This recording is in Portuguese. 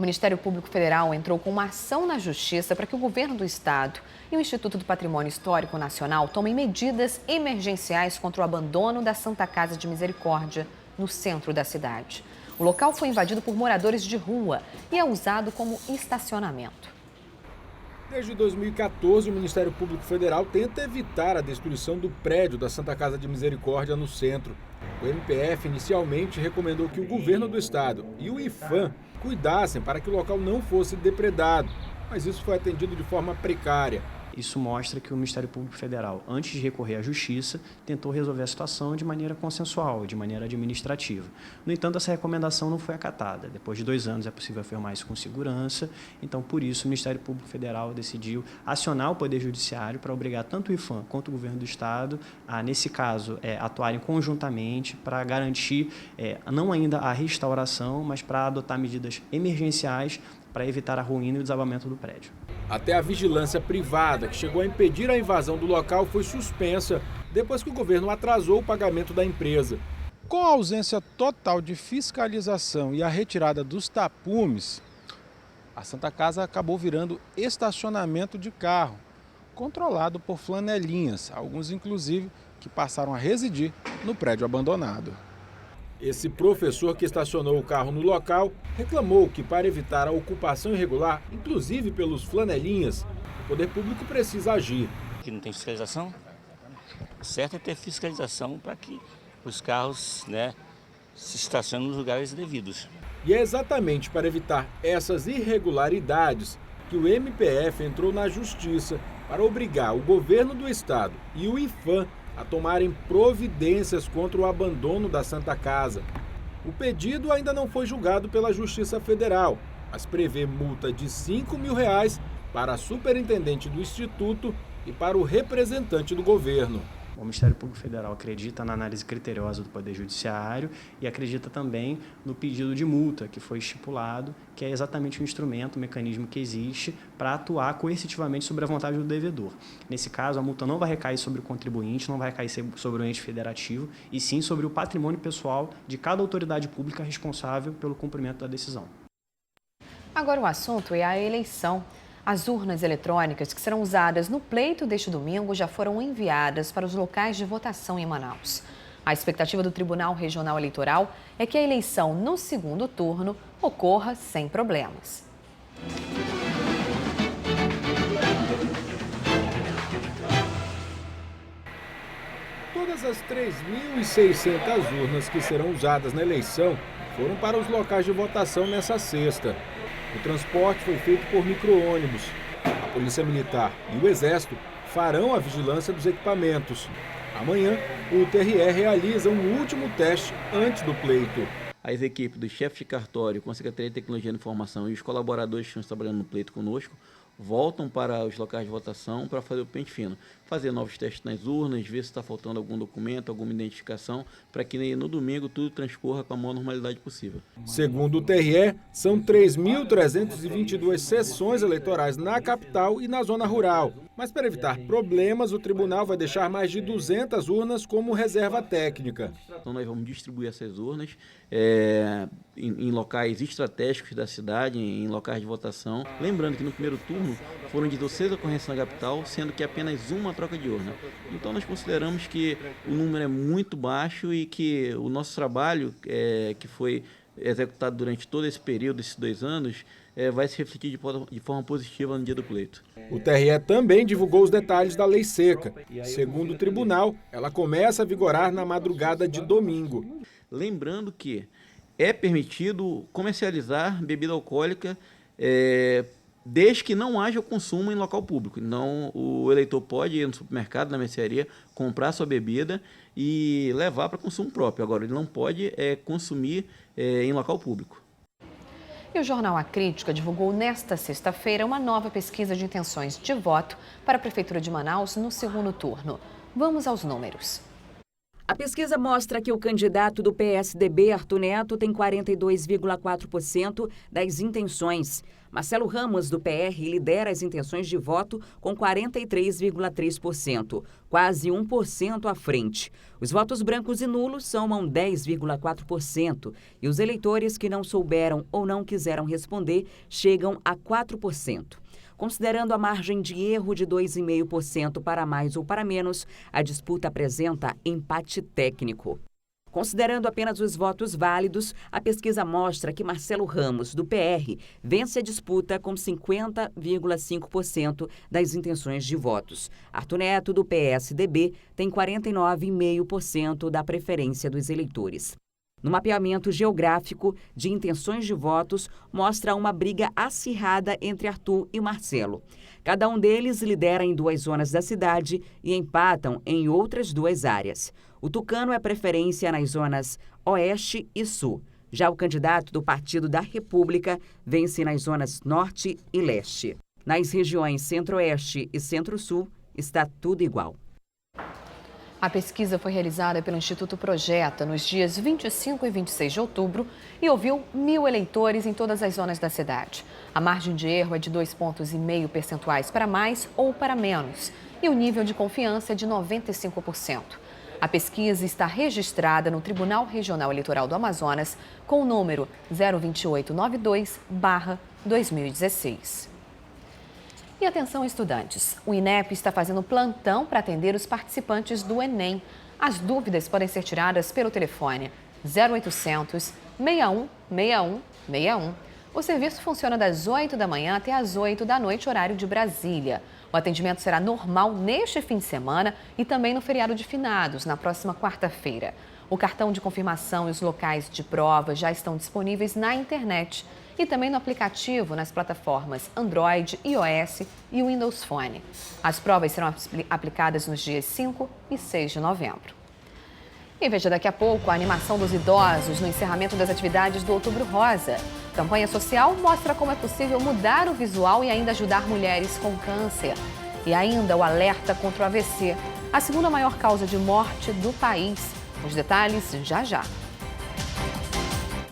O Ministério Público Federal entrou com uma ação na Justiça para que o governo do estado e o Instituto do Patrimônio Histórico Nacional tomem medidas emergenciais contra o abandono da Santa Casa de Misericórdia, no centro da cidade. O local foi invadido por moradores de rua e é usado como estacionamento. Desde 2014, o Ministério Público Federal tenta evitar a destruição do prédio da Santa Casa de Misericórdia no centro. O MPF inicialmente recomendou que o governo do estado e o IPHAN cuidassem para que o local não fosse depredado, mas isso foi atendido de forma precária. Isso mostra que o Ministério Público Federal, antes de recorrer à Justiça, tentou resolver a situação de maneira consensual, de maneira administrativa. No entanto, essa recomendação não foi acatada. Depois de 2 anos é possível afirmar isso com segurança, então por isso o Ministério Público Federal decidiu acionar o Poder Judiciário para obrigar tanto o IPHAN quanto o Governo do Estado a, nesse caso, atuarem conjuntamente para garantir não ainda a restauração, mas para adotar medidas emergenciais para evitar a ruína e o desabamento do prédio. Até a vigilância privada, que chegou a impedir a invasão do local, foi suspensa depois que o governo atrasou o pagamento da empresa. Com a ausência total de fiscalização e a retirada dos tapumes, a Santa Casa acabou virando estacionamento de carro, controlado por flanelinhas, alguns inclusive que passaram a residir no prédio abandonado. Esse professor que estacionou o carro no local reclamou que, para evitar a ocupação irregular, inclusive pelos flanelinhas, o poder público precisa agir. Que não tem fiscalização, o certo é ter fiscalização para que os carros, se estacionem nos lugares devidos. E é exatamente para evitar essas irregularidades que o MPF entrou na Justiça para obrigar o governo do estado e o IPHAN a tomarem providências contra o abandono da Santa Casa. O pedido ainda não foi julgado pela Justiça Federal, mas prevê multa de R$5 mil para a superintendente do Instituto e para o representante do governo. O Ministério Público Federal acredita na análise criteriosa do Poder Judiciário e acredita também no pedido de multa que foi estipulado, que é exatamente o instrumento, o mecanismo que existe para atuar coercitivamente sobre a vontade do devedor. Nesse caso, a multa não vai recair sobre o contribuinte, não vai recair sobre o ente federativo, e sim sobre o patrimônio pessoal de cada autoridade pública responsável pelo cumprimento da decisão. Agora o assunto é a eleição. As urnas eletrônicas que serão usadas no pleito deste domingo já foram enviadas para os locais de votação em Manaus. A expectativa do Tribunal Regional Eleitoral é que a eleição no segundo turno ocorra sem problemas. Todas as 3.600 urnas que serão usadas na eleição foram para os locais de votação nessa sexta. O transporte foi feito por micro-ônibus. A Polícia Militar e o Exército farão a vigilância dos equipamentos. Amanhã, o TRE realiza um último teste antes do pleito. As equipes do chefe de cartório com a Secretaria de Tecnologia e Informação e os colaboradores que estão trabalhando no pleito conosco voltam para os locais de votação para fazer o pente fino, fazer novos testes nas urnas, ver se está faltando algum documento, alguma identificação, para que no domingo tudo transcorra com a maior normalidade possível. Segundo o TRE, são 3.322 sessões eleitorais na capital e na zona rural. Mas para evitar problemas, o tribunal vai deixar mais de 200 urnas como reserva técnica. Então nós vamos distribuir essas urnas em locais estratégicos da cidade, em locais de votação. Lembrando que no primeiro turno foram 16 ocorrências na capital, sendo que apenas uma troca de urna. Então nós consideramos que o número é muito baixo e que o nosso trabalho, que foi executado durante todo esse período, esses 2 anos, vai se refletir de forma positiva no dia do pleito. O TRE também divulgou os detalhes da lei seca. Segundo o tribunal, ela começa a vigorar na madrugada de domingo. Lembrando que é permitido comercializar bebida alcoólica desde que não haja consumo em local público. Então, o eleitor pode ir no supermercado, na mercearia, comprar sua bebida e levar para consumo próprio. Agora, ele não pode consumir em local público. E o jornal A Crítica divulgou nesta sexta-feira uma nova pesquisa de intenções de voto para a Prefeitura de Manaus no segundo turno. Vamos aos números. A pesquisa mostra que o candidato do PSDB, Arthur Neto, tem 42,4% das intenções. Marcelo Ramos, do PR, lidera as intenções de voto com 43,3%, quase 1% à frente. Os votos brancos e nulos somam 10,4% e os eleitores que não souberam ou não quiseram responder chegam a 4%. Considerando a margem de erro de 2,5% para mais ou para menos, a disputa apresenta empate técnico. Considerando apenas os votos válidos, a pesquisa mostra que Marcelo Ramos, do PR, vence a disputa com 50,5% das intenções de votos. Arthur Neto, do PSDB, tem 49,5% da preferência dos eleitores. No mapeamento geográfico de intenções de votos, mostra uma briga acirrada entre Arthur e Marcelo. Cada um deles lidera em 2 zonas da cidade e empatam em outras 2 áreas. O tucano é preferência nas zonas Oeste e Sul. Já o candidato do Partido da República vence nas zonas Norte e Leste. Nas regiões Centro-Oeste e Centro-Sul, está tudo igual. A pesquisa foi realizada pelo Instituto Projeta nos dias 25 e 26 de outubro e ouviu 1.000 eleitores em todas as zonas da cidade. A margem de erro é de 2,5 pontos percentuais para mais ou para menos e o nível de confiança é de 95%. A pesquisa está registrada no Tribunal Regional Eleitoral do Amazonas com o número 02892/2016. E atenção, estudantes, o INEP está fazendo plantão para atender os participantes do Enem. As dúvidas podem ser tiradas pelo telefone 0800 61 61 61. O serviço funciona das 8 da manhã até as 8 da noite, horário de Brasília. O atendimento será normal neste fim de semana e também no feriado de finados, na próxima quarta-feira. O cartão de confirmação e os locais de prova já estão disponíveis na internet e também no aplicativo nas plataformas Android, iOS e Windows Phone. As provas serão aplicadas nos dias 5 e 6 de novembro. E veja daqui a pouco a animação dos idosos no encerramento das atividades do Outubro Rosa. A campanha social mostra como é possível mudar o visual e ainda ajudar mulheres com câncer. E ainda o alerta contra o AVC, a segunda maior causa de morte do país. Os detalhes já já.